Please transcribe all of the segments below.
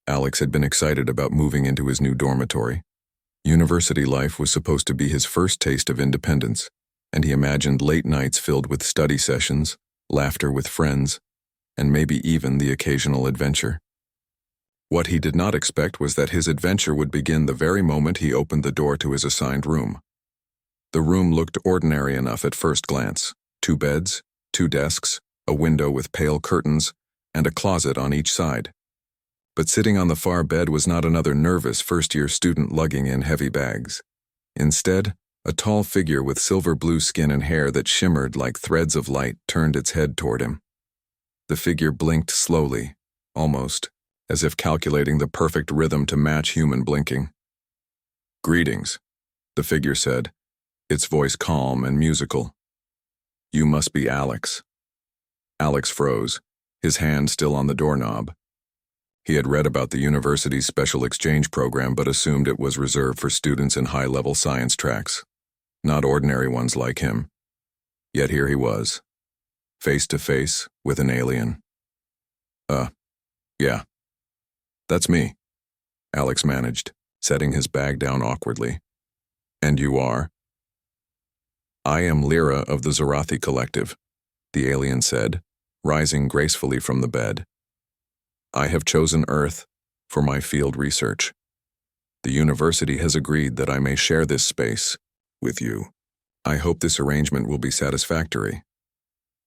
Alex had been excited about moving into his new dormitory. University life was supposed to be his first taste of independence, and he imagined late nights filled with study sessions, laughter with friends, and maybe even the occasional adventure. What he did not expect was that his adventure would begin the very moment he opened the door to his assigned room. The room looked ordinary enough at first glance: 2 beds, 2 desks, a window with pale curtains, and a closet on each side. But sitting on the far bed was not another nervous first-year student lugging in heavy bags. Instead, a tall figure with silver-blue skin and hair that shimmered like threads of light turned its head toward him. The figure blinked slowly, almost, as if calculating the perfect rhythm to match human blinking. "Greetings," the figure said, its voice calm and musical. "You must be Alex." Alex froze, his hand still on the doorknob. He had read about the university's special exchange program but assumed it was reserved for students in high-level science tracks, not ordinary ones like him. Yet here he was, face to face with an alien. Yeah. That's me," Alex managed, setting his bag down awkwardly. "And you are?" "I am Lyra of the Zarathi Collective," the alien said, rising gracefully from the bed. "I have chosen Earth for my field research. The university has agreed that I may share this space with you. I hope this arrangement will be satisfactory."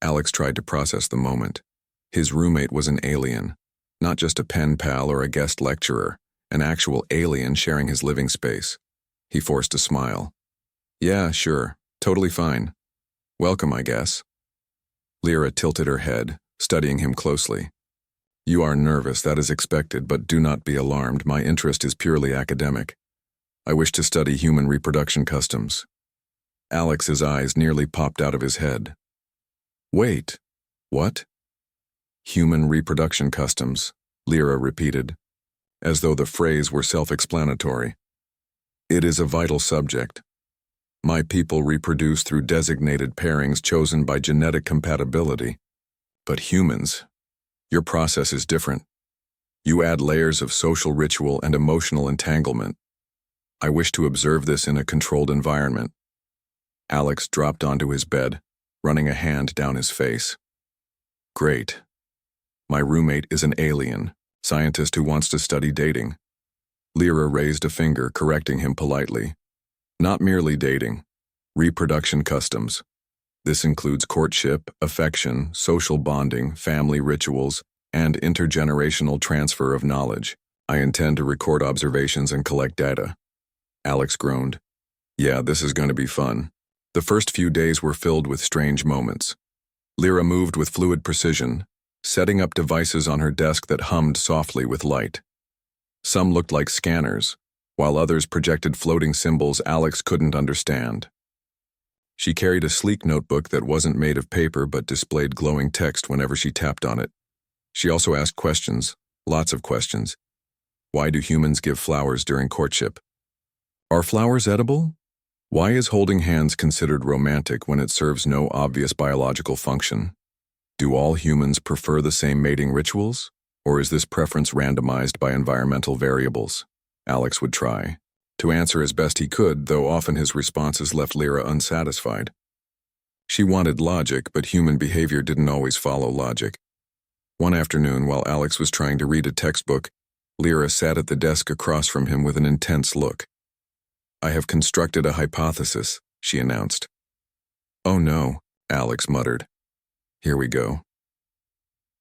Alex tried to process the moment. His roommate was an alien, not just a pen pal or a guest lecturer, an actual alien sharing his living space. He forced a smile. "Yeah, sure, totally fine. Welcome, I guess." Lyra tilted her head, studying him closely. "You are nervous, that is expected, but do not be alarmed. My interest is purely academic. I wish to study human reproduction customs." Alex's eyes nearly popped out of his head. "Wait, what?" "Human reproduction customs," Lyra repeated, as though the phrase were self-explanatory. "It is a vital subject. My people reproduce through designated pairings chosen by genetic compatibility. But humans, your process is different. You add layers of social ritual and emotional entanglement. I wish to observe this in a controlled environment." Alex dropped onto his bed, running a hand down his face. "Great. My roommate is an alien, scientist who wants to study dating." Lyra raised a finger, correcting him politely. "Not merely dating. Reproduction customs. This includes courtship, affection, social bonding, family rituals, and intergenerational transfer of knowledge. I intend to record observations and collect data." Alex groaned. "Yeah, this is going to be fun." The first few days were filled with strange moments. Lyra moved with fluid precision, setting up devices on her desk that hummed softly with light. Some looked like scanners, while others projected floating symbols Alex couldn't understand. She carried a sleek notebook that wasn't made of paper but displayed glowing text whenever she tapped on it. She also asked questions, lots of questions. Why do humans give flowers during courtship? Are flowers edible? Why is holding hands considered romantic when it serves no obvious biological function? Do all humans prefer the same mating rituals? Or is this preference randomized by environmental variables? Alex would try to answer as best he could, though often his responses left Lyra unsatisfied. She wanted logic, but human behavior didn't always follow logic. One afternoon, while Alex was trying to read a textbook, Lyra sat at the desk across from him with an intense look. "I have constructed a hypothesis," she announced. "Oh no," Alex muttered. "Here we go."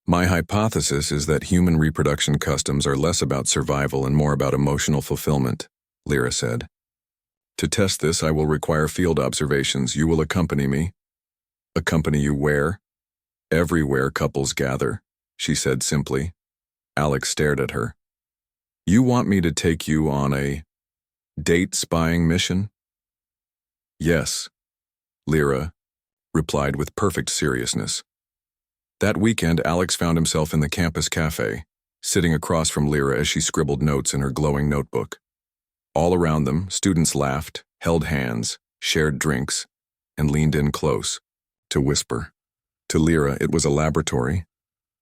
"My hypothesis is that human reproduction customs are less about survival and more about emotional fulfillment," Lyra said. "To test this, I will require field observations. You will accompany me." "Accompany you where?" "Everywhere couples gather," she said simply. Alex stared at her. "You want me to take you on a date spying mission?" "Yes," Lyra replied with perfect seriousness. That weekend, Alex found himself in the campus cafe, sitting across from Lyra as she scribbled notes in her glowing notebook. All around them, students laughed, held hands, shared drinks, and leaned in close to whisper. To Lyra, it was a laboratory.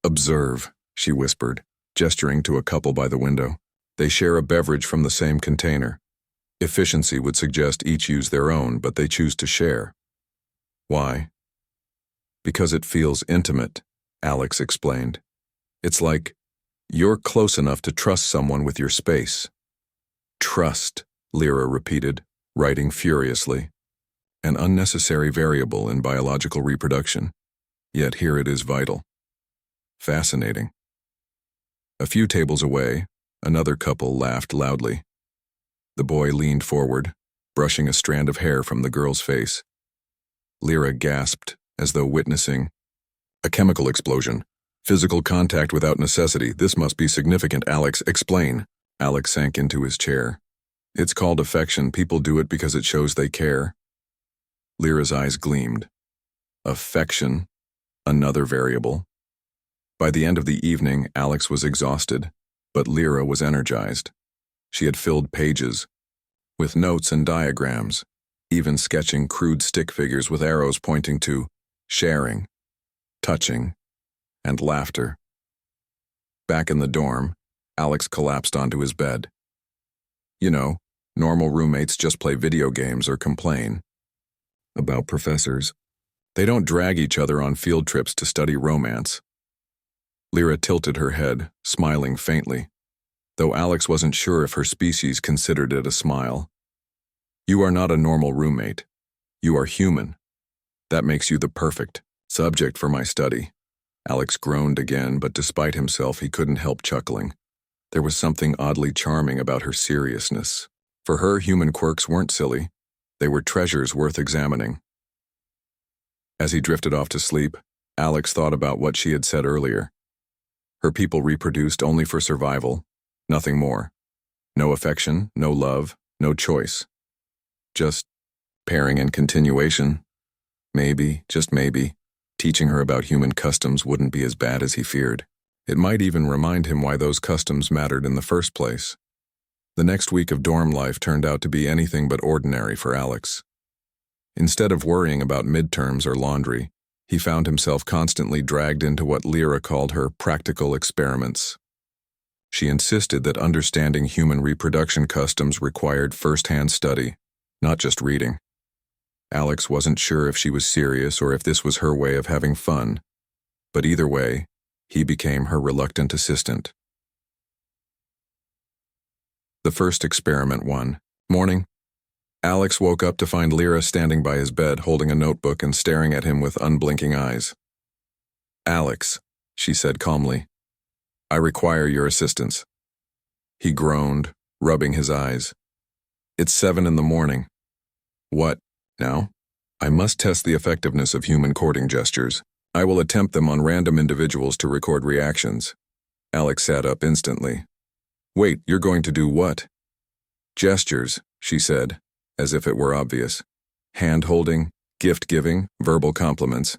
"Observe," she whispered, gesturing to a couple by the window. They share a beverage from the same container. Efficiency would suggest each use their own, but they choose to share. Why? Because it feels intimate, Alex explained. It's like you're close enough to trust someone with your space. Trust, Lyra repeated, writing furiously. An unnecessary variable in biological reproduction. Yet here it is vital. Fascinating. A few tables away, another couple laughed loudly. The boy leaned forward, brushing a strand of hair from the girl's face. Lyra gasped, as though witnessing a chemical explosion. Physical contact without necessity. This must be significant, Alex. Explain. Alex sank into his chair. It's called affection. People do it because it shows they care. Lyra's eyes gleamed. Affection. Another variable. By the end of the evening, Alex was exhausted, but Lyra was energized. She had filled pages with notes and diagrams, even sketching crude stick figures with arrows pointing to sharing, touching, and laughter. Back in the dorm, Alex collapsed onto his bed. You know, normal roommates just play video games or complain about professors. They don't drag each other on field trips to study romance. Lyra tilted her head, smiling faintly, though Alex wasn't sure if her species considered it a smile. You are not a normal roommate. You are human. That makes you the perfect subject for my study. Alex groaned again, but despite himself, he couldn't help chuckling. There was something oddly charming about her seriousness. For her, human quirks weren't silly. They were treasures worth examining. As he drifted off to sleep, Alex thought about what she had said earlier. Her people reproduced only for survival, nothing more. No affection, no love, no choice. Just pairing and continuation. Maybe, just maybe, teaching her about human customs wouldn't be as bad as he feared. It might even remind him why those customs mattered in the first place. The next week of dorm life turned out to be anything but ordinary for Alex. Instead of worrying about midterms or laundry, he found himself constantly dragged into what Lyra called her practical experiments. She insisted that understanding human reproduction customs required first-hand study, not just reading. Alex wasn't sure if she was serious or if this was her way of having fun, but either way, he became her reluctant assistant. The first experiment one. Morning. Alex woke up to find Lyra standing by his bed holding a notebook and staring at him with unblinking eyes. Alex, she said calmly, I require your assistance. He groaned, rubbing his eyes. It's 7 a.m. What, now? I must test the effectiveness of human courting gestures. I will attempt them on random individuals to record reactions. Alex sat up instantly. Wait, you're going to do what? Gestures, she said, as if it were obvious. Hand-holding, gift-giving, verbal compliments.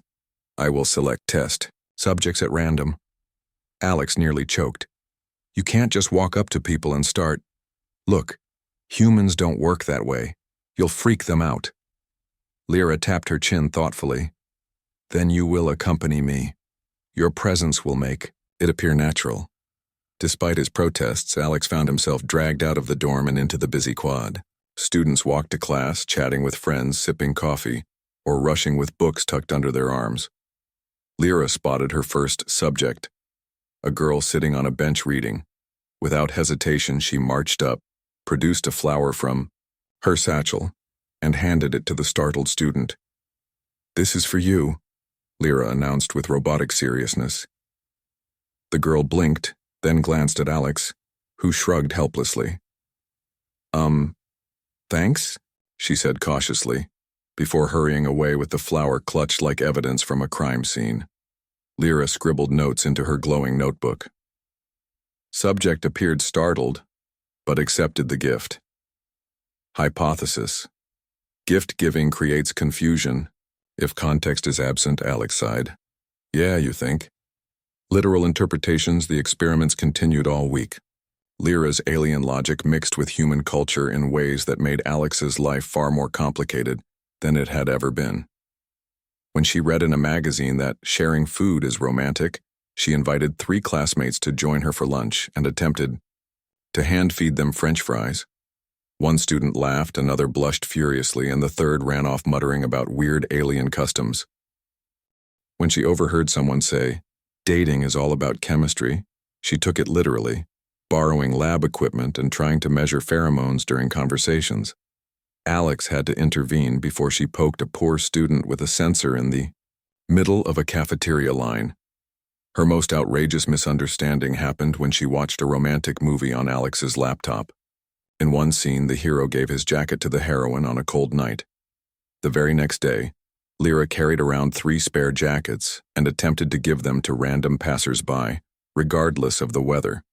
I will select test subjects at random. Alex nearly choked. You can't just walk up to people and start. Look, humans don't work that way. You'll freak them out. Lyra tapped her chin thoughtfully. Then you will accompany me. Your presence will make it appear natural. Despite his protests, Alex found himself dragged out of the dorm and into the busy quad. Students walked to class, chatting with friends, sipping coffee, or rushing with books tucked under their arms. Lyra spotted her first subject, a girl sitting on a bench reading. Without hesitation, she marched up, produced a flower from her satchel, and handed it to the startled student. This is for you, Lyra announced with robotic seriousness. The girl blinked, then glanced at Alex, who shrugged helplessly. Thanks, she said cautiously, before hurrying away with the flower clutched like evidence from a crime scene. Lyra scribbled notes into her glowing notebook. Subject appeared startled, but accepted the gift. Hypothesis. Gift-giving creates confusion. If context is absent, Alex sighed. Yeah, you think. Literal interpretations, the experiments continued all week. Lyra's alien logic mixed with human culture in ways that made Alex's life far more complicated than it had ever been. When she read in a magazine that sharing food is romantic, She invited 3 classmates to join her for lunch and attempted to hand-feed them French fries. One student laughed, another blushed furiously, and the third ran off muttering about weird alien customs. When she overheard someone say, "Dating is all about chemistry," she took it literally, borrowing lab equipment and trying to measure pheromones during conversations. Alex had to intervene before she poked a poor student with a sensor in the middle of a cafeteria line. Her most outrageous misunderstanding happened when she watched a romantic movie on Alex's laptop. In one scene, the hero gave his jacket to the heroine on a cold night. The very next day, Lyra carried around 3 spare jackets and attempted to give them to random passers-by, regardless of the weather.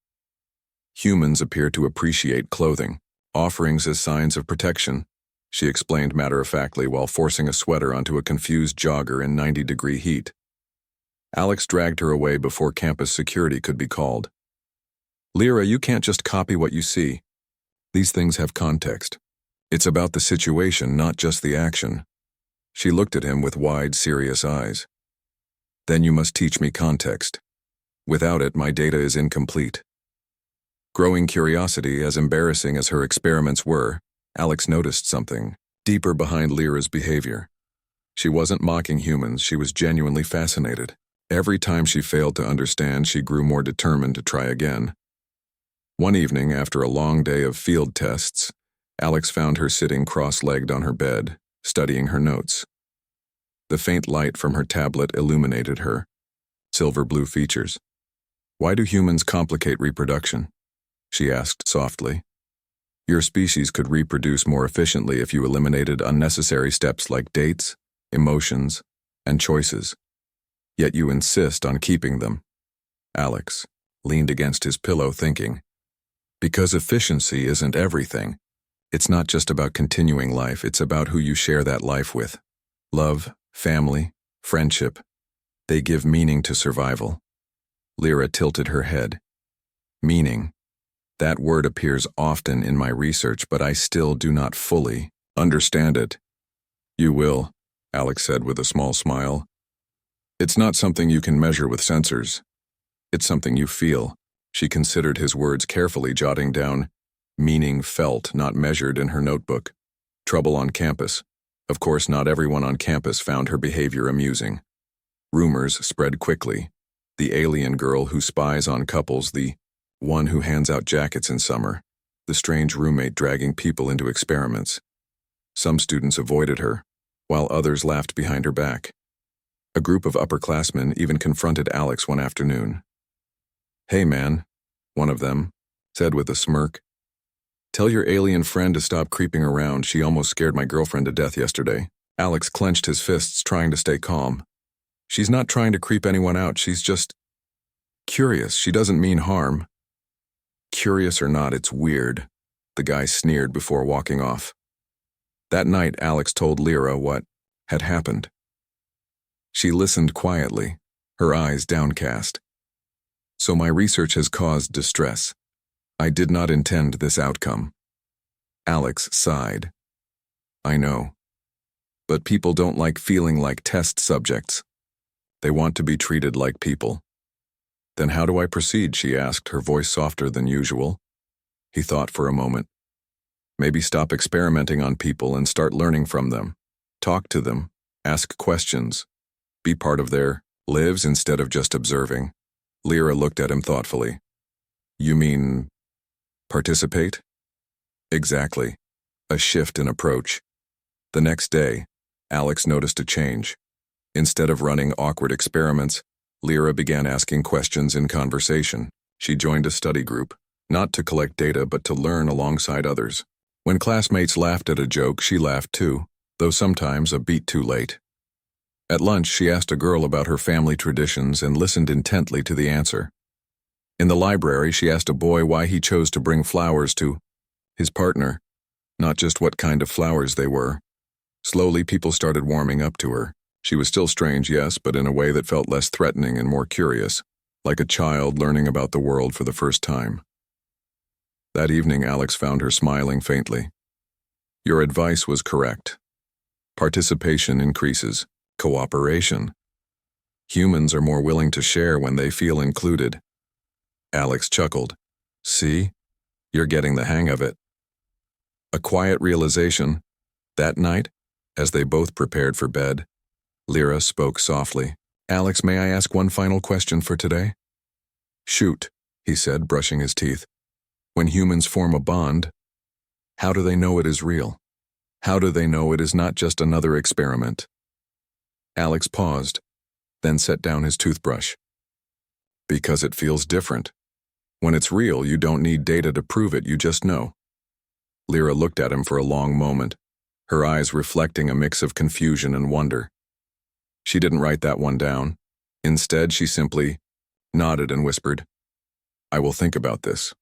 Humans appear to appreciate clothing, offerings as signs of protection, she explained matter-of-factly while forcing a sweater onto a confused jogger in 90-degree heat. Alex dragged her away before campus security could be called. "Lyra, you can't just copy what you see. These things have context. It's about the situation, not just the action." She looked at him with wide, serious eyes. "Then you must teach me context. Without it, my data is incomplete." Growing curiosity, as embarrassing as her experiments were, Alex noticed something deeper behind Lyra's behavior. She wasn't mocking humans, she was genuinely fascinated. Every time she failed to understand, she grew more determined to try again. One evening, after a long day of field tests, Alex found her sitting cross-legged on her bed, studying her notes. The faint light from her tablet illuminated her silver-blue features. "Why do humans complicate reproduction?" she asked softly. "Your species could reproduce more efficiently if you eliminated unnecessary steps like dates, emotions, and choices. Yet you insist on keeping them." Alex leaned against his pillow thinking, "Because efficiency isn't everything. It's not just about continuing life, it's about who you share that life with. Love, family, friendship, they give meaning to survival." Lyra tilted her head. "Meaning. That word appears often in my research, but I still do not fully understand it." "You will," Alex said with a small smile. "It's not something you can measure with sensors. It's something you feel." She considered his words carefully, jotting down meaning felt, not measured, in her notebook. Trouble on campus. Of course, not everyone on campus found her behavior amusing. Rumors spread quickly. The alien girl who spies on couples, the one who hands out jackets in summer, the strange roommate dragging people into experiments. Some students avoided her, while others laughed behind her back. A group of upperclassmen even confronted Alex one afternoon. "Hey man," one of them said with a smirk. "Tell your alien friend to stop creeping around. She almost scared my girlfriend to death yesterday." Alex clenched his fists, trying to stay calm. "She's not trying to creep anyone out. She's just curious. She doesn't mean harm." "Curious or not, it's weird," the guy sneered before walking off. That night, Alex told Lyra what had happened. She listened quietly, her eyes downcast. "So my research has caused distress. I did not intend this outcome." Alex sighed. "I know. But people don't like feeling like test subjects. They want to be treated like people." "Then how do I proceed?" she asked, her voice softer than usual. He thought for a moment. "Maybe stop experimenting on people and start learning from them. Talk to them, ask questions, be part of their lives instead of just observing." Lyra looked at him thoughtfully. "You mean participate?" "Exactly. A shift in approach." The next day, Alex noticed a change. Instead of running awkward experiments, Lyra began asking questions in conversation. She joined a study group, not to collect data but to learn alongside others. When classmates laughed at a joke, she laughed too, though sometimes a beat too late. At lunch, she asked a girl about her family traditions and listened intently to the answer. In the library, she asked a boy why he chose to bring flowers to his partner, not just what kind of flowers they were. Slowly, people started warming up to her. She was still strange, yes, but in a way that felt less threatening and more curious, like a child learning about the world for the first time. That evening, Alex found her smiling faintly. "Your advice was correct. Participation increases cooperation. Humans are more willing to share when they feel included. Alex chuckled. See? You're getting the hang of it. A quiet realization. That night, as they both prepared for bed, Lyra spoke softly. Alex, may I ask one final question for today? Shoot, he said, brushing his teeth. When humans form a bond, how do they know it is real? How do they know it is not just another experiment? Alex paused, then set down his toothbrush. Because it feels different. When it's real, you don't need data to prove it, you just know. Lyra looked at him for a long moment, her eyes reflecting a mix of confusion and wonder. She didn't write that one down. Instead, she simply nodded and whispered, I will think about this.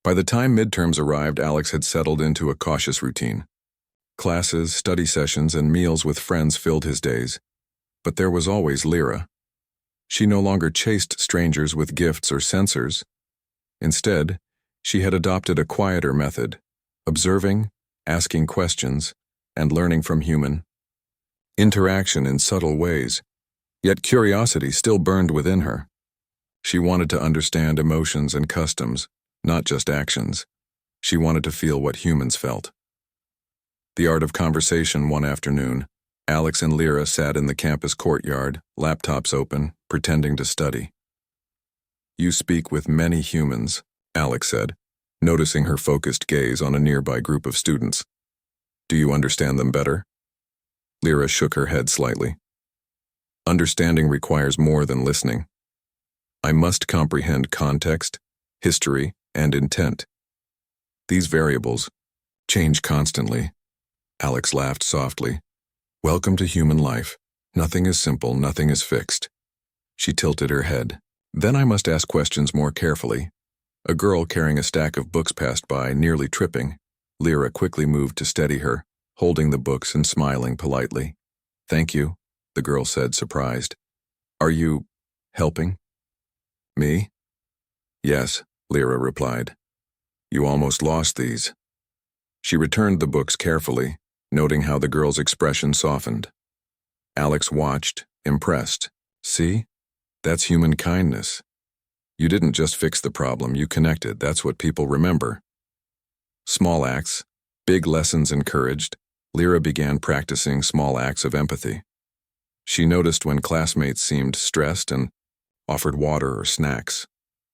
By the time midterms arrived, Alex had settled into a cautious routine. Classes, study sessions, and meals with friends filled his days. But there was always Lyra. She no longer chased strangers with gifts or sensors. Instead, she had adopted a quieter method, observing, asking questions, and learning from human interaction in subtle ways. Yet curiosity still burned within her. She wanted to understand emotions and customs, not just actions. She wanted to feel what humans felt. The art of conversation one afternoon, Alex and Lyra sat in the campus courtyard, laptops open, pretending to study. You speak with many humans, Alex said, noticing her focused gaze on a nearby group of students. Do you understand them better? Lyra shook her head slightly. Understanding requires more than listening. I must comprehend context, history, and intent. These variables change constantly. Alex laughed softly. Welcome to human life. Nothing is simple, nothing is fixed. She tilted her head. Then I must ask questions more carefully. A girl carrying a stack of books passed by, nearly tripping. Lyra quickly moved to steady her, holding the books and smiling politely. Thank you, the girl said, surprised. Are you helping? Me? Yes, Lyra replied. You almost lost these. She returned the books carefully, noting how the girl's expression softened. Alex watched, impressed. See? That's human kindness. You didn't just fix the problem, you connected. That's what people remember. Small acts, big lessons encouraged. Lyra began practicing small acts of empathy. She noticed when classmates seemed stressed and offered water or snacks.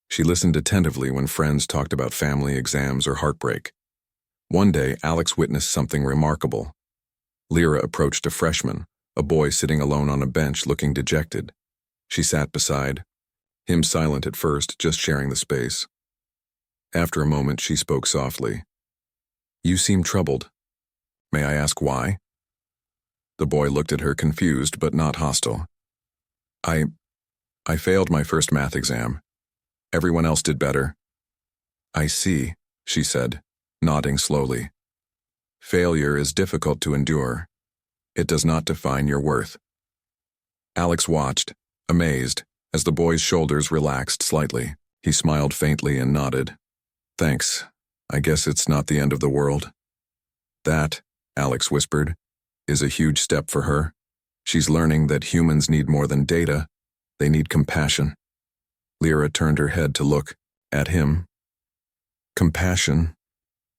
She listened attentively when friends talked about family, exams, or heartbreak. One day, Alex witnessed something remarkable. Lyra approached a freshman, a boy sitting alone on a bench looking dejected. She sat beside him, silent at first, just sharing the space. After a moment, she spoke softly. You seem troubled. May I ask why? The boy looked at her, confused but not hostile. I failed my first math exam. Everyone else did better. I see, she said, nodding slowly. Failure is difficult to endure. It does not define your worth. Alex watched, amazed, as the boy's shoulders relaxed slightly. He smiled faintly and nodded. Thanks. I guess it's not the end of the world. That, Alex whispered, is a huge step for her. She's learning that humans need more than data. They need compassion. Lyra turned her head to look at him. Compassion.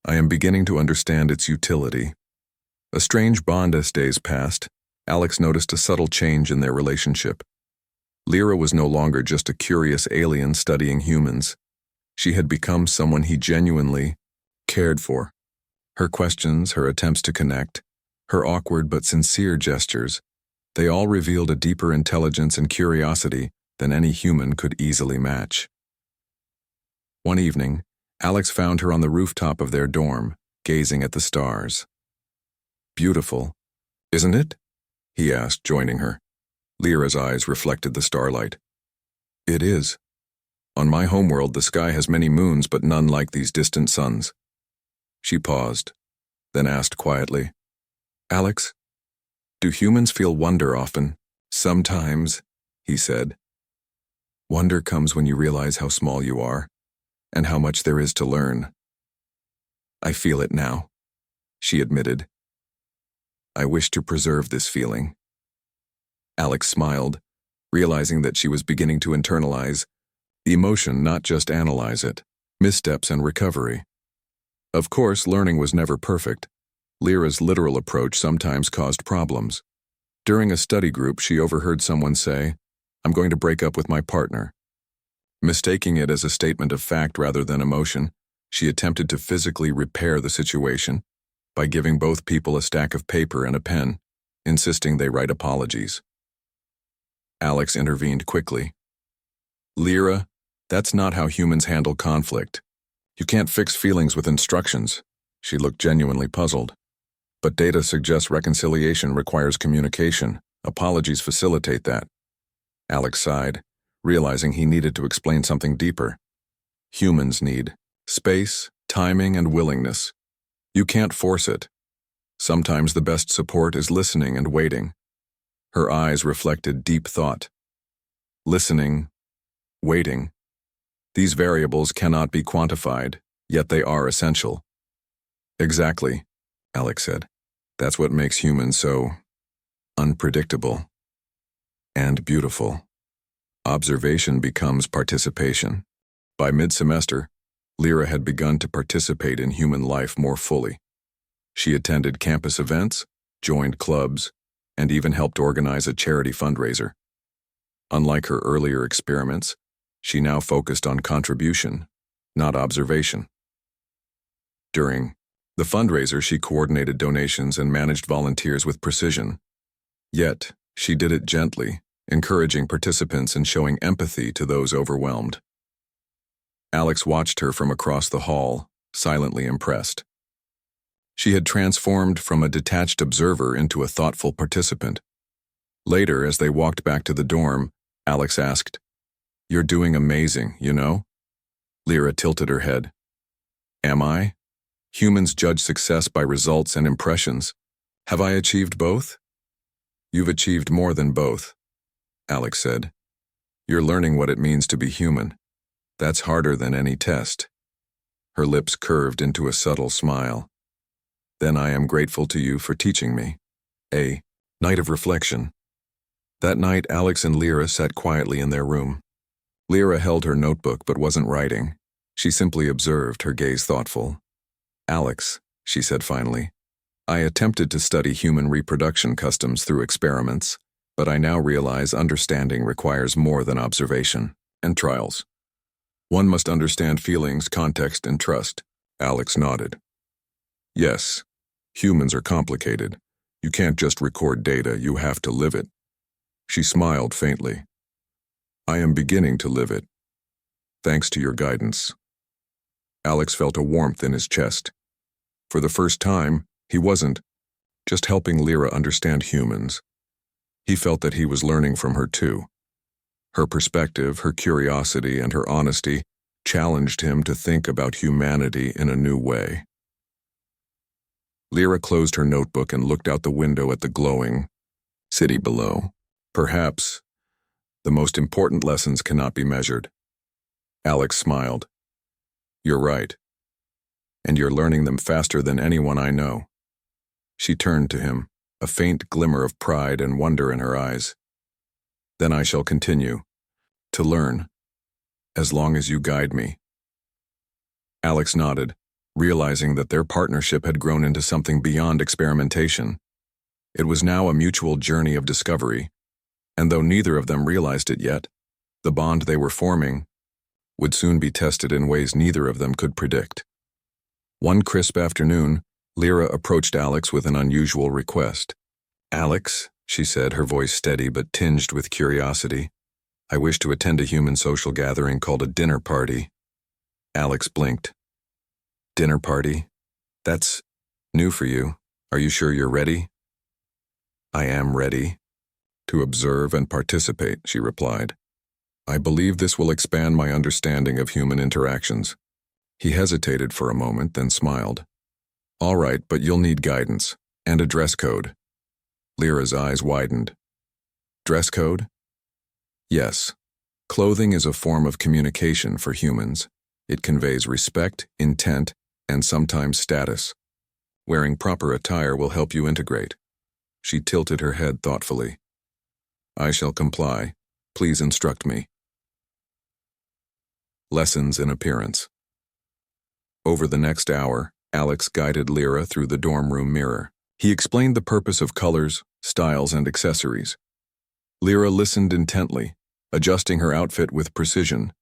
I am beginning to understand its utility. A strange bond as days passed. Alex noticed a subtle change in their relationship. Lyra was no longer just a curious alien studying humans. She had become someone he genuinely cared for. Her questions, her attempts to connect, her awkward but sincere gestures, they all revealed a deeper intelligence and curiosity than any human could easily match. One evening, Alex found her on the rooftop of their dorm, gazing at the stars. Beautiful, isn't it? He asked, joining her. Lyra's eyes reflected the starlight. It is. On my homeworld, the sky has many moons, but none like these distant suns. She paused, then asked quietly, Alex, do humans feel wonder often? Sometimes, he said. Wonder comes when you realize how small you are, and how much there is to learn. I feel it now, she admitted. I wish to preserve this feeling. Alex smiled, realizing that she was beginning to internalize the emotion, not just analyze it. Missteps and recovery. Of course, learning was never perfect. Lyra's literal approach sometimes caused problems. During a study group, she overheard someone say, "I'm going to break up with my partner." Mistaking it as a statement of fact rather than emotion, she attempted to physically repair the situation by giving both people a stack of paper and a pen, insisting they write apologies. Alex intervened quickly. "Lyra, that's not how humans handle conflict. You can't fix feelings with instructions." She looked genuinely puzzled. "But data suggests reconciliation requires communication. Apologies facilitate that." Alex sighed, realizing he needed to explain something deeper. Humans need space, timing, and willingness. You can't force it. Sometimes the best support is listening and waiting. Her eyes reflected deep thought. Listening, waiting. These variables cannot be quantified, yet they are essential. "Exactly," Alex said. "That's what makes humans so unpredictable and beautiful." Observation becomes participation. By mid-semester, Lyra had begun to participate in human life more fully. She attended campus events, joined clubs, and even helped organize a charity fundraiser. Unlike her earlier experiments, she now focused on contribution, not observation. During the fundraiser, she coordinated donations and managed volunteers with precision. Yet, she did it gently, encouraging participants and showing empathy to those overwhelmed. Alex watched her from across the hall, silently impressed. She had transformed from a detached observer into a thoughtful participant. Later, as they walked back to the dorm, Alex asked, "You're doing amazing, you know?" Lyra tilted her head. "Am I? Humans judge success by results and impressions. Have I achieved both?" "You've achieved more than both," Alex said. "You're learning what it means to be human. That's harder than any test." Her lips curved into a subtle smile. "Then I am grateful to you for teaching me." A night of reflection. That night, Alex and Lyra sat quietly in their room. Lyra held her notebook but wasn't writing. She simply observed, her gaze thoughtful. "Alex," she said finally, "I attempted to study human reproduction customs through experiments, but I now realize understanding requires more than observation and trials. One must understand feelings, context, and trust." Alex nodded. "Yes, humans are complicated. You can't just record data, you have to live it." She smiled faintly. "I am beginning to live it, thanks to your guidance." Alex felt a warmth in his chest. For the first time, he wasn't just helping Lyra understand humans. He felt that he was learning from her too. Her perspective, her curiosity, and her honesty challenged him to think about humanity in a new way. Lyra closed her notebook and looked out the window at the glowing city below. Perhaps the most important lessons cannot be measured. Alex smiled. "You're right. And you're learning them faster than anyone I know." She turned to him, a faint glimmer of pride and wonder in her eyes. "Then I shall continue to learn, as long as you guide me." Alex nodded, realizing that their partnership had grown into something beyond experimentation. It was now a mutual journey of discovery, and though neither of them realized it yet, the bond they were forming would soon be tested in ways neither of them could predict. One crisp afternoon, Lyra approached Alex with an unusual request. "Alex," she said, her voice steady but tinged with curiosity, "I wish to attend a human social gathering called a dinner party." Alex blinked. "Dinner party? That's new for you. Are you sure you're ready?" "I am ready to observe and participate," she replied. "I believe this will expand my understanding of human interactions." He hesitated for a moment, then smiled. "All right, but you'll need guidance and a dress code." Lyra's eyes widened. "Dress code?" "Yes. Clothing is a form of communication for humans. It conveys respect, intent, and sometimes status. Wearing proper attire will help you integrate." She tilted her head thoughtfully. "I shall comply. Please instruct me. Lessons in appearance. Over the next hour, Alex guided Lyra through the dorm room mirror. He explained the purpose of colors, styles, and accessories. Lyra listened intently, adjusting her outfit with precision.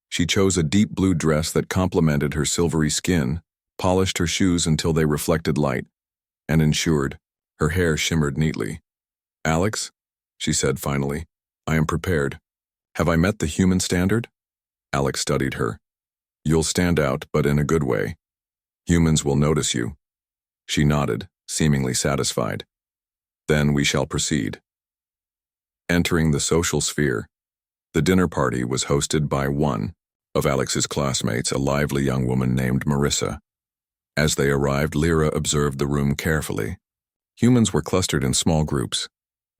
She chose a deep blue dress that complemented her silvery skin, polished her shoes until they reflected light, and ensured her hair shimmered neatly. "Alex," she said finally, "I am prepared. Have I met the human standard?" Alex studied her. "You'll stand out, but in a good way. Humans will notice you." She nodded, seemingly satisfied. "Then we shall proceed." Entering the social sphere, the dinner party was hosted by one of Alex's classmates, a lively young woman named Marissa. As they arrived, Lyra observed the room carefully. Humans were clustered in small groups,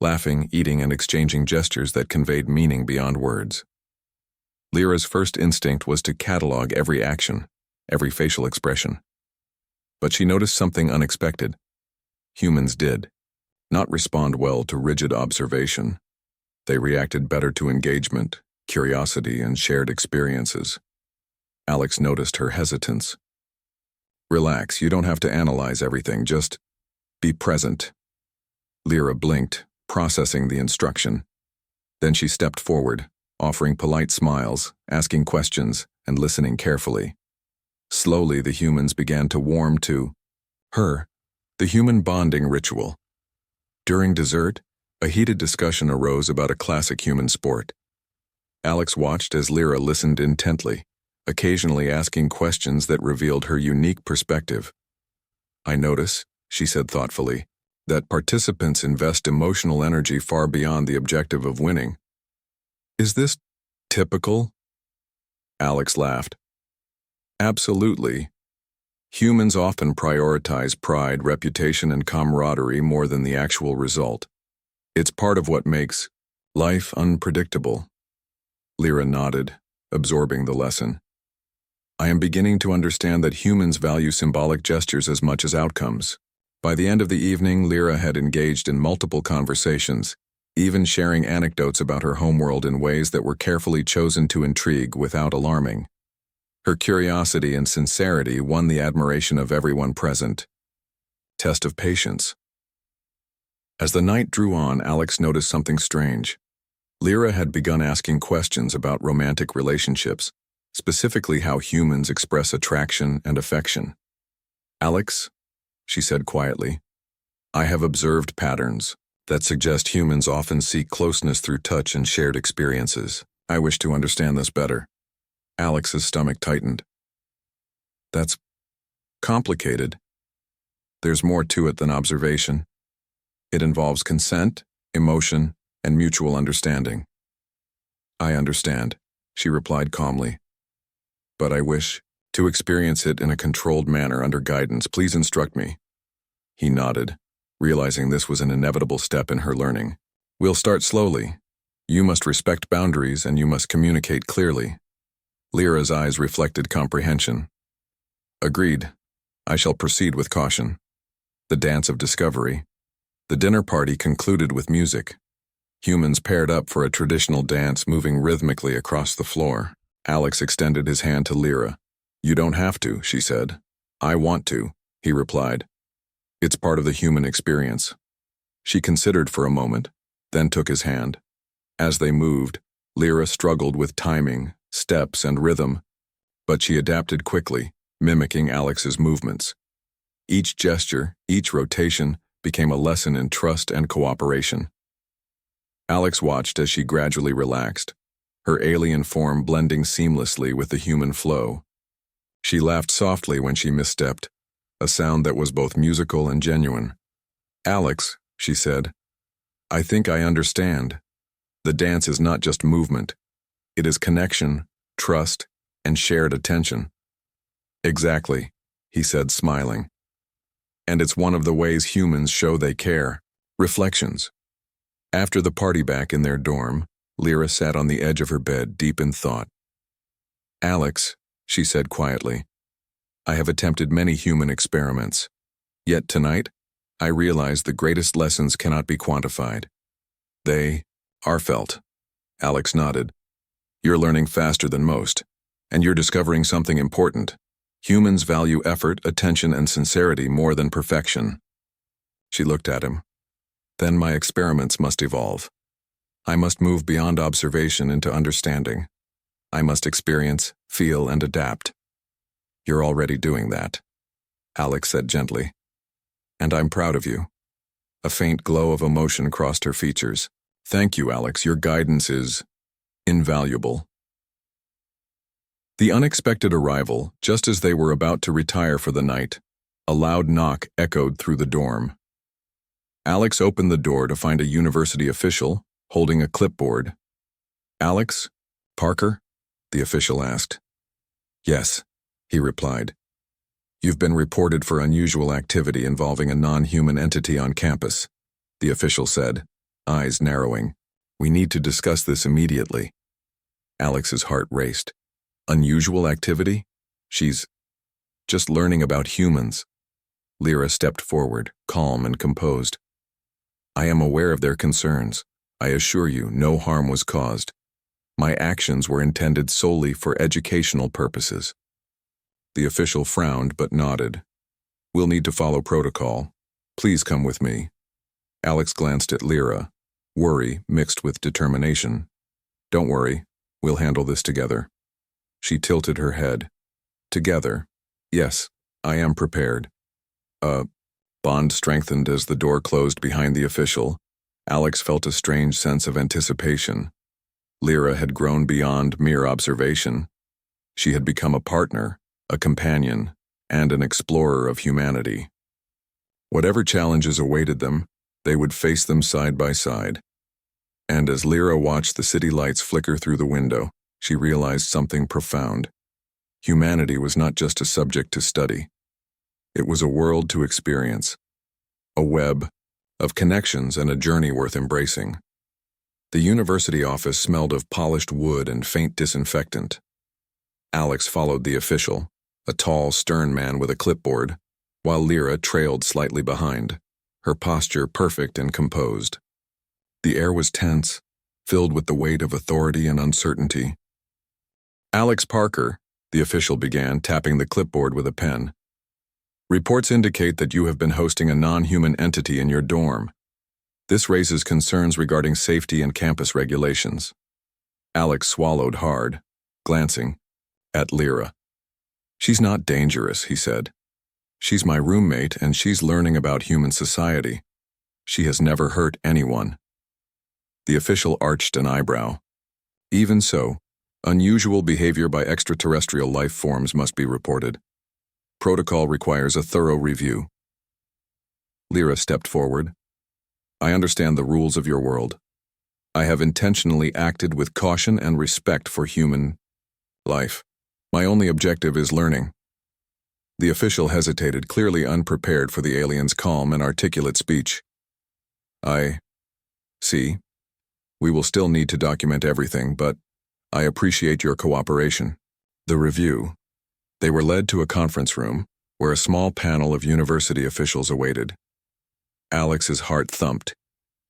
laughing, eating, and exchanging gestures that conveyed meaning beyond words. Lyra's first instinct was to catalog every action, every facial expression. But she noticed something unexpected. Humans did not respond well to rigid observation. They reacted better to engagement, curiosity, and shared experiences. Alex noticed her hesitance. "Relax, you don't have to analyze everything, just be present." Lyra blinked, processing the instruction. Then she stepped forward, offering polite smiles, asking questions, and listening carefully. Slowly, the humans began to warm to her, the human bonding ritual. During dessert, a heated discussion arose about a classic human sport. Alex watched as Lyra listened intently, occasionally asking questions that revealed her unique perspective. "I notice," she said thoughtfully, "that participants invest emotional energy far beyond the objective of winning. Is this typical?" Alex laughed. "Absolutely. Humans often prioritize pride, reputation, and camaraderie more than the actual result. It's part of what makes life unpredictable." Lyra nodded, absorbing the lesson. "I am beginning to understand that humans value symbolic gestures as much as outcomes." By the end of the evening, Lyra had engaged in multiple conversations, even sharing anecdotes about her homeworld in ways that were carefully chosen to intrigue without alarming. Her curiosity and sincerity won the admiration of everyone present. Test of patience. As the night drew on, Alex noticed something strange. Lyra had begun asking questions about romantic relationships, specifically how humans express attraction and affection. "Alex," she said quietly, "I have observed patterns that suggest humans often seek closeness through touch and shared experiences. I wish to understand this better." Alex's stomach tightened. "That's complicated. There's more to it than observation. It involves consent, emotion, and mutual understanding." "I understand," she replied calmly. "But I wish to experience it in a controlled manner under guidance. Please instruct me." He nodded, realizing this was an inevitable step in her learning. "We'll start slowly. You must respect boundaries and you must communicate clearly." Lyra's eyes reflected comprehension. "Agreed. I shall proceed with caution." The dance of discovery. The dinner party concluded with music. Humans paired up for a traditional dance, moving rhythmically across the floor. Alex extended his hand to Lyra. "You don't have to," she said. "I want to," he replied. "It's part of the human experience." She considered for a moment, then took his hand. As they moved, Lyra struggled with timing, steps, and rhythm, but she adapted quickly, mimicking Alex's movements. Each gesture, each rotation, became a lesson in trust and cooperation. Alex watched as she gradually relaxed, her alien form blending seamlessly with the human flow. She laughed softly when she misstepped, a sound that was both musical and genuine. "Alex," she said, "I think I understand. The dance is not just movement. It is connection, trust, and shared attention." "Exactly," he said, smiling. "And it's one of the ways humans show they care." Reflections. After the party back in their dorm, Lyra sat on the edge of her bed, deep in thought. "Alex," she said quietly, "I have attempted many human experiments. Yet tonight, I realize the greatest lessons cannot be quantified. They are felt, Alex nodded. You're learning faster than most, and you're discovering something important. Humans value effort, attention, and sincerity more than perfection. She looked at him. Then my experiments must evolve. I must move beyond observation into understanding. I must experience, feel, and adapt. You're already doing that, Alex said gently. And I'm proud of you. A faint glow of emotion crossed her features. Thank you, Alex. Your guidance is invaluable. The unexpected arrival, just as they were about to retire for the night. A loud knock echoed through the dorm. Alex opened the door to find a university official holding a clipboard. Alex? Parker? The official asked. Yes, he replied. You've been reported for unusual activity involving a non-human entity on campus, the official said, eyes narrowing. We need to discuss this immediately. Alex's heart raced. Unusual activity? She's just learning about humans. Lyra stepped forward, calm and composed. I am aware of their concerns. I assure you, no harm was caused. My actions were intended solely for educational purposes. The official frowned but nodded. We'll need to follow protocol. Please come with me. Alex glanced at Lyra, worry mixed with determination. Don't worry, we'll handle this together. She tilted her head. Together. Yes, I am prepared. Bond strengthened as the door closed behind the official. Alex felt a strange sense of anticipation. Lyra had grown beyond mere observation. She had become a partner, a companion, and an explorer of humanity. Whatever challenges awaited them, they would face them side by side. And as Lyra watched the city lights flicker through the window, she realized something profound. Humanity was not just a subject to study. It was a world to experience, a web of connections and a journey worth embracing. The university office smelled of polished wood and faint disinfectant. Alex followed the official, a tall, stern man with a clipboard, while Lyra trailed slightly behind, her posture perfect and composed. The air was tense, filled with the weight of authority and uncertainty. Alex Parker, the official began, tapping the clipboard with a pen. Reports indicate that you have been hosting a non-human entity in your dorm. This raises concerns regarding safety and campus regulations. Alex swallowed hard, glancing at Lyra. She's not dangerous, he said. She's my roommate and she's learning about human society. She has never hurt anyone. The official arched an eyebrow. Even so, unusual behavior by extraterrestrial life forms must be reported. Protocol requires a thorough review. Lyra stepped forward. I understand the rules of your world. I have intentionally acted with caution and respect for human life. My only objective is learning. The official hesitated, clearly unprepared for the alien's calm and articulate speech. I see. We will still need to document everything, but I appreciate your cooperation. The review. They were led to a conference room, where a small panel of university officials awaited. Alex's heart thumped.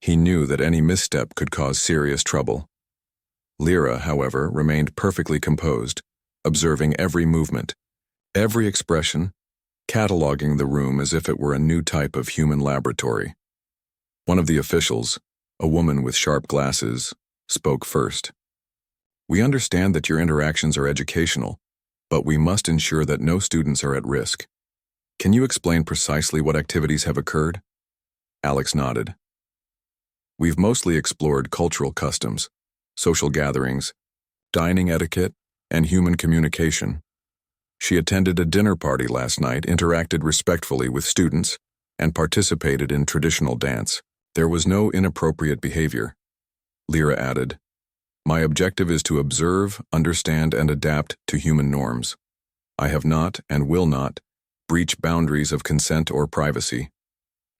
He knew that any misstep could cause serious trouble. Lyra, however, remained perfectly composed, observing every movement, every expression, cataloging the room as if it were a new type of human laboratory. One of the officials, a woman with sharp glasses, spoke first. We understand that your interactions are educational, but we must ensure that no students are at risk. Can you explain precisely what activities have occurred? Alex nodded. We've mostly explored cultural customs, social gatherings, dining etiquette, and human communication. She attended a dinner party last night, interacted respectfully with students, and participated in traditional dance. There was no inappropriate behavior. Lyra added, My objective is to observe, understand, and adapt to human norms. I have not, and will not, breach boundaries of consent or privacy.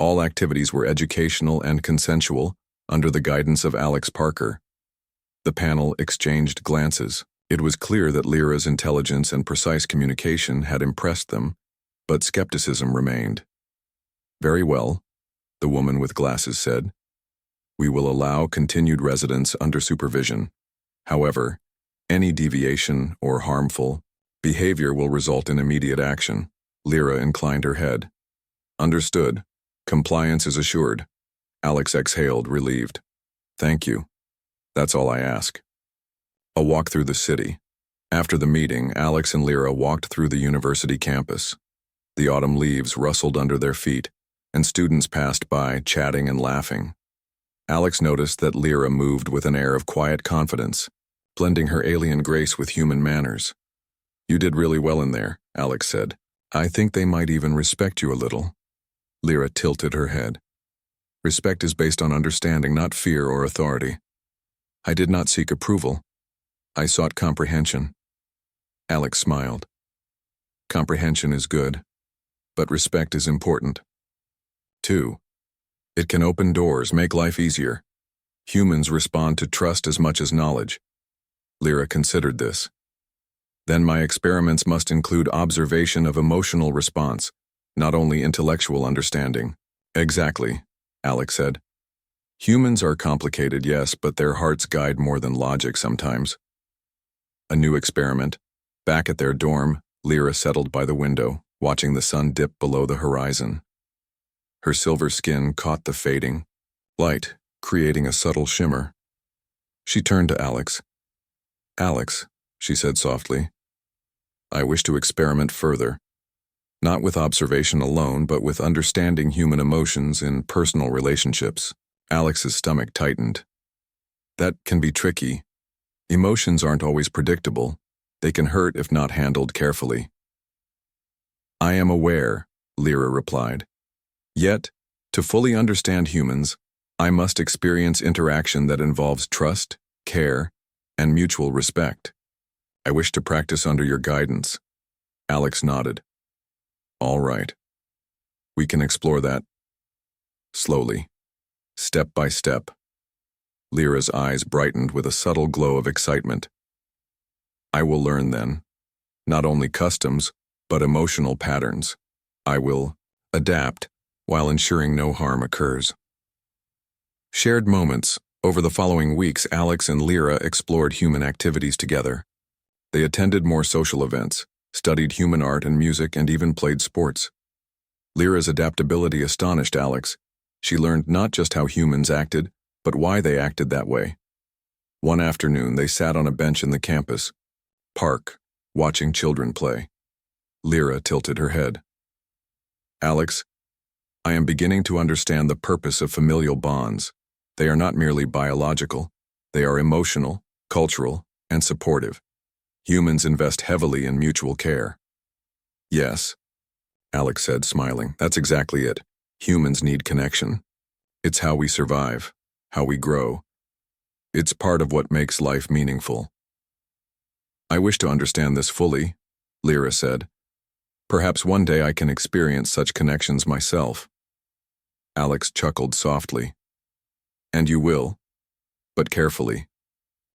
All activities were educational and consensual, under the guidance of Alex Parker. The panel exchanged glances. It was clear that Lyra's intelligence and precise communication had impressed them, but skepticism remained. Very well, the woman with glasses said. We will allow continued residence under supervision. However, any deviation or harmful behavior will result in immediate action. Lyra inclined her head. Understood. Compliance is assured. Alex exhaled, relieved. Thank you. That's all I ask. A walk through the city. After the meeting, Alex and Lyra walked through the university campus. The autumn leaves rustled under their feet, and students passed by, chatting and laughing. Alex noticed that Lyra moved with an air of quiet confidence, blending her alien grace with human manners. You did really well in there, Alex said. I think they might even respect you a little. Lyra tilted her head. Respect is based on understanding, not fear or authority. I did not seek approval. I sought comprehension. Alex smiled. Comprehension is good, but respect is important. 2. It can open doors, make life easier. Humans respond to trust as much as knowledge. Lyra considered this. Then my experiments must include observation of emotional response, not only intellectual understanding. Exactly, Alex said. Humans are complicated, yes, but their hearts guide more than logic sometimes. A new experiment. Back at their dorm, Lyra settled by the window, watching the sun dip below the horizon. Her silver skin caught the fading light, creating a subtle shimmer. She turned to Alex. Alex, she said softly, I wish to experiment further. Not with observation alone, but with understanding human emotions in personal relationships. Alex's stomach tightened. That can be tricky. Emotions aren't always predictable. They can hurt if not handled carefully. I am aware, Lyra replied. Yet, to fully understand humans, I must experience interaction that involves trust, care, and mutual respect. I wish to practice under your guidance. Alex nodded. All right. We can explore that. Slowly, step by step. Lyra's eyes brightened with a subtle glow of excitement. I will learn then, not only customs, but emotional patterns. I will adapt while ensuring no harm occurs. Shared moments. Over the following weeks, Alex and Lyra explored human activities together. They attended more social events, studied human art and music, and even played sports. Lyra's adaptability astonished Alex. She learned not just how humans acted, but why they acted that way. One afternoon, they sat on a bench in the campus park, watching children play. Lyra tilted her head. Alex, I am beginning to understand the purpose of familial bonds. They are not merely biological. They are emotional, cultural, and supportive. Humans invest heavily in mutual care. Yes, Alex said, smiling. That's exactly it. Humans need connection. It's how we survive, how we grow. It's part of what makes life meaningful. I wish to understand this fully, Lyra said. Perhaps one day I can experience such connections myself. Alex chuckled softly. And you will, but carefully.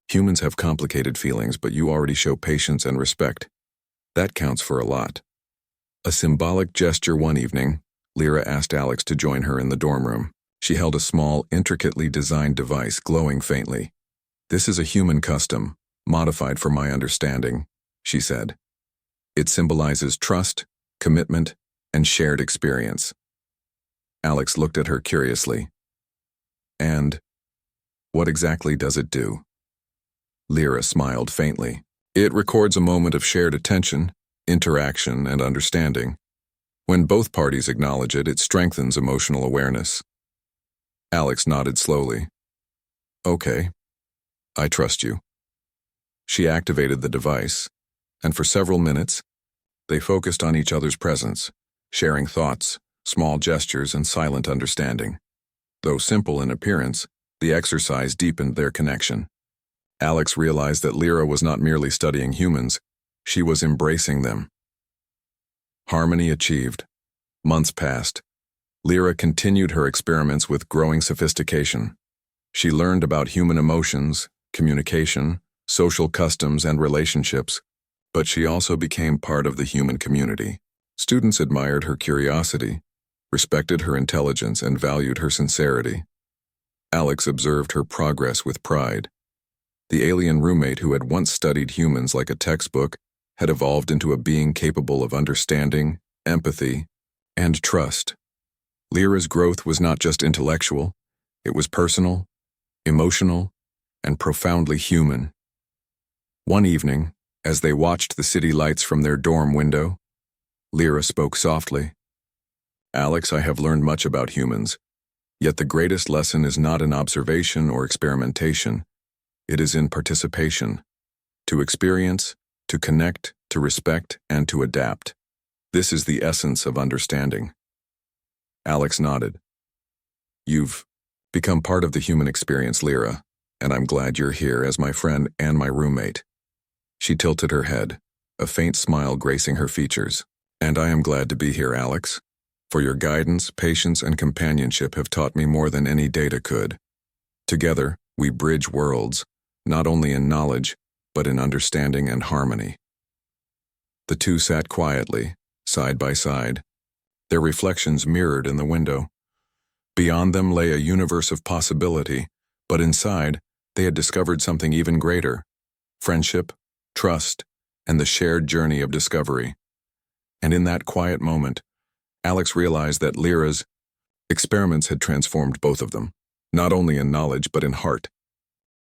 Humans have complicated feelings, but you already show patience and respect. That counts for a lot. A symbolic gesture. One evening, Lyra asked Alex to join her in the dorm room. She held a small, intricately designed device glowing faintly. This is a human custom, modified for my understanding, she said. It symbolizes trust, commitment, and shared experience. Alex looked at her curiously. And what exactly does it do? Lyra smiled faintly. It records a moment of shared attention, interaction, and understanding. When both parties acknowledge it, it strengthens emotional awareness. Alex nodded slowly. Okay, I trust you. She activated the device, and for several minutes, they focused on each other's presence, sharing thoughts, small gestures, and silent understanding. Though simple in appearance, the exercise deepened their connection. Alex realized that Lyra was not merely studying humans, she was embracing them. Harmony achieved. Months passed. Lyra continued her experiments with growing sophistication. She learned about human emotions, communication, social customs, and relationships, but she also became part of the human community. Students admired her curiosity, respected her intelligence, and valued her sincerity. Alex observed her progress with pride. The alien roommate who had once studied humans like a textbook had evolved into a being capable of understanding, empathy, and trust. Lyra's growth was not just intellectual, it was personal, emotional, and profoundly human. One evening, as they watched the city lights from their dorm window, Lyra spoke softly. "Alex, I have learned much about humans, yet the greatest lesson is not in observation or experimentation. It is in participation. To experience, to connect, to respect, and to adapt. This is the essence of understanding." Alex nodded. "You've become part of the human experience, Lyra, and I'm glad you're here as my friend and my roommate." She tilted her head, a faint smile gracing her features. "And I am glad to be here, Alex. For your guidance, patience, and companionship have taught me more than any data could. Together, we bridge worlds, not only in knowledge, but in understanding and harmony." The two sat quietly, side by side, their reflections mirrored in the window. Beyond them lay a universe of possibility, but inside, they had discovered something even greater: friendship, trust, and the shared journey of discovery. And in that quiet moment, Alex realized that Lyra's experiments had transformed both of them, not only in knowledge but in heart.